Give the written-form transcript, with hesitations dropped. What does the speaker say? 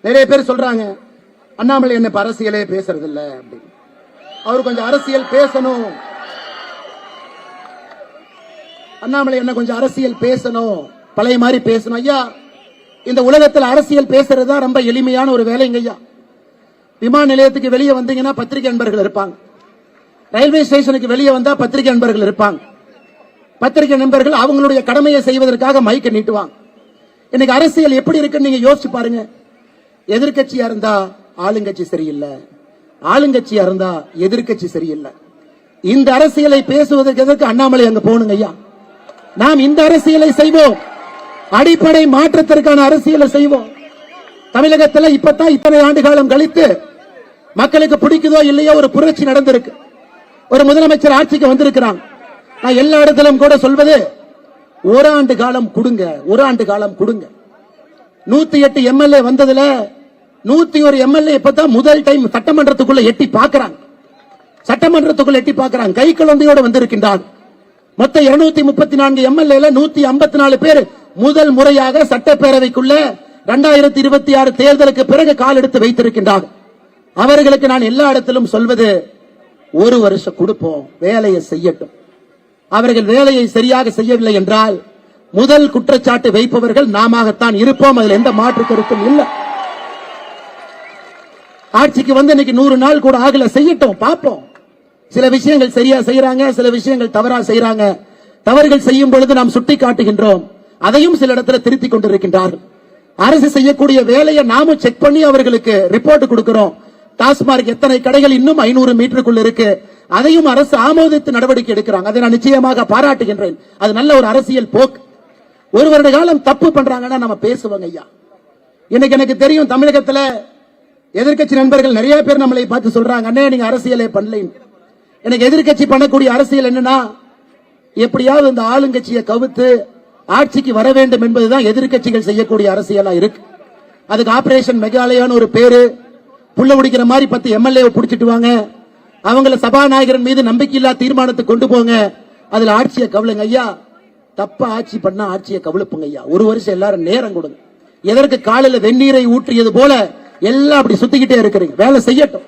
நிறைய பேர் சொல்றாங்க அண்ணாமலை என்ன அரசியலே பேசுறது இல்ல அப்படின்னு. அவர் கொஞ்சம் அரசியல் பேசணும், அண்ணாமலை என்ன கொஞ்சம் அரசியல் பேசணும், பழைய மாதிரி பேசணும். ஐயா, இந்த உலகத்தில் அரசியல் பேசுறது ரொம்ப எளிமையான ஒரு வேலைங்க ஐயா. விமான நிலையத்துக்கு வெளியே வந்தீங்கன்னா பத்திரிகை நண்பர்கள் இருப்பாங்க, ரயில்வே ஸ்டேஷனுக்கு வெளியே வந்தா பத்திரிகை நண்பர்கள் இருப்பாங்க. பத்திரிகை நண்பர்கள் அவங்களுடைய கடமையை செய்வதற்காக மைக்க நீட்டுவாங்க. இன்னைக்கு அரசியல் எப்படி இருக்குன்னு நீங்க யோசிச்சு பாருங்க. எதிர்கட்சியா இருந்தா ஆளுங்கட்சி சரியில்லை, ஆளுங்கட்சியா இருந்தா எதிர்கட்சி சரியில்லை. இந்த அரசியலை பேசுவதற்கு எதற்கு அண்ணாமலை அங்க போகணுங்க ஐயா? நாம் இந்த அரசியலை செய்வோம், அடிப்படை மாற்றத்திற்கான அரசியலை செய்வோம். தமிழகத்தில் இப்பதான் இத்தனை ஆண்டு காலம் கழித்து மக்களுக்கு பிடிக்குதோ இல்லையோ ஒரு புரட்சி நடந்திருக்கு. ஒரு முதலமைச்சர் ஆட்சிக்கு வந்திருக்கிறாங்க. நான் எல்லா இடத்திலும் கூட சொல்வது ஓராண்டு காலம் கொடுங்க, ஒரு ஆண்டு காலம் கொடுங்க. 108 எம்எல்ஏ வந்ததுல 101 எம்எல்ஏ இப்பதான் முதல் டைம் சட்டமன்றத்துக்குள்ள எட்டி பார்க்கிறாங்க. சட்டமன்றத்துக்குள்ள எட்டி பார்க்கிறாங்க, கை குழந்தையோடு வந்திருக்கின்றார். மொத்த 234 எம்எல்ஏ 154 பேர் முதல் முறையாக சட்டப்பேரவைக்குள்ள 2026 தேர்தலுக்கு பிறகு கால் எடுத்து வைத்திருக்கின்றார். அவர்களுக்கு நான் எல்லா இடத்திலும் சொல்வது ஒரு வருஷம் கொடுப்போம், வேலையை செய்யட்டும். அவர்கள் வேலையை சரியாக செய்யவில்லை என்றால் முதல் குற்றச்சாட்டு வைப்பவர்கள் நாமத்தான் இருப்போம். அதில் எந்த மாற்று கருத்தும் இல்லை. ஆட்சிக்கு வந்து இன்னைக்கு 100 நாள் கூட ஆகல, செய்யட்டும், பார்ப்போம். சில விஷயங்கள் சரியா செய்யறாங்க, சில விஷயங்கள் தவறா செய்யறாங்க. தவறுகள் செய்யும் பொழுது நாம் சுட்டி காட்டுகின்றோம், அதையும் சில இடத்துல திருத்திக் கொண்டிருக்கின்றார்கள். அரசு செய்யக்கூடிய வேலையை நாமும் செக் பண்ணி அவர்களுக்கு ரிப்போர்ட் கொடுக்கிறோம். டாஸ்மார்க் எத்தனை கடைகள் இன்னும் 500 மீட்டருக்குள் இருக்கு, அதையும் அரசு ஆமோதித்து நடவடிக்கை எடுக்கிறாங்க. அதை நான் நிச்சயமாக பாராட்டுகின்றேன். அது நல்ல ஒரு அரசியல் போக்கு. ஒரு வருட காலம் தப்பு பண்றாங்கன்னா நம்ம பேசுவாங்க ஐயா. இன்னைக்கு எனக்கு தெரியும், தமிழகத்தில் எதிர்கட்சி நண்பர்கள் நிறைய பேர் நம்மளை பார்த்து சொல்றாங்க, அண்ணே நீங்க அரசியலே பண்ணல. எனக்கு எதிர்கட்சி பண்ணக்கூடிய அரசியல் என்னன்னா, எப்படியாவது இந்த ஆளுங்கட்சியை கவுத்து ஆட்சிக்கு வர வேண்டும் என்பதுதான் எதிர்கட்சிகள் செய்யக்கூடிய அரசியலா இருக்கு. அதுக்கு ஆபரேஷன் மெகாலயான்னு ஒரு பேரு, புள்ள முடிக்கிற மாதிரி 10 எம்எல்ஏ பிடிச்சிட்டு வாங்க, அவங்கள சபாநாயகரின் மீது நம்பிக்கையில்லா தீர்மானத்தை கொண்டு போங்க, அதுல ஆட்சியை கவலுங்க ஐயா. தப்ப ஆட்சி பண்ணா ஆட்சியை கவலுப்புங்க ஐயா. ஒரு வருஷம் எல்லாரும் நேரம் கொடுங்க. எதற்கு காலையில வெந்நீரை ஊற்றியது போல எல்லாம் அப்படி சுத்திக்கிட்டே இருக்கிறீங்க? வேலை செய்யட்டும்.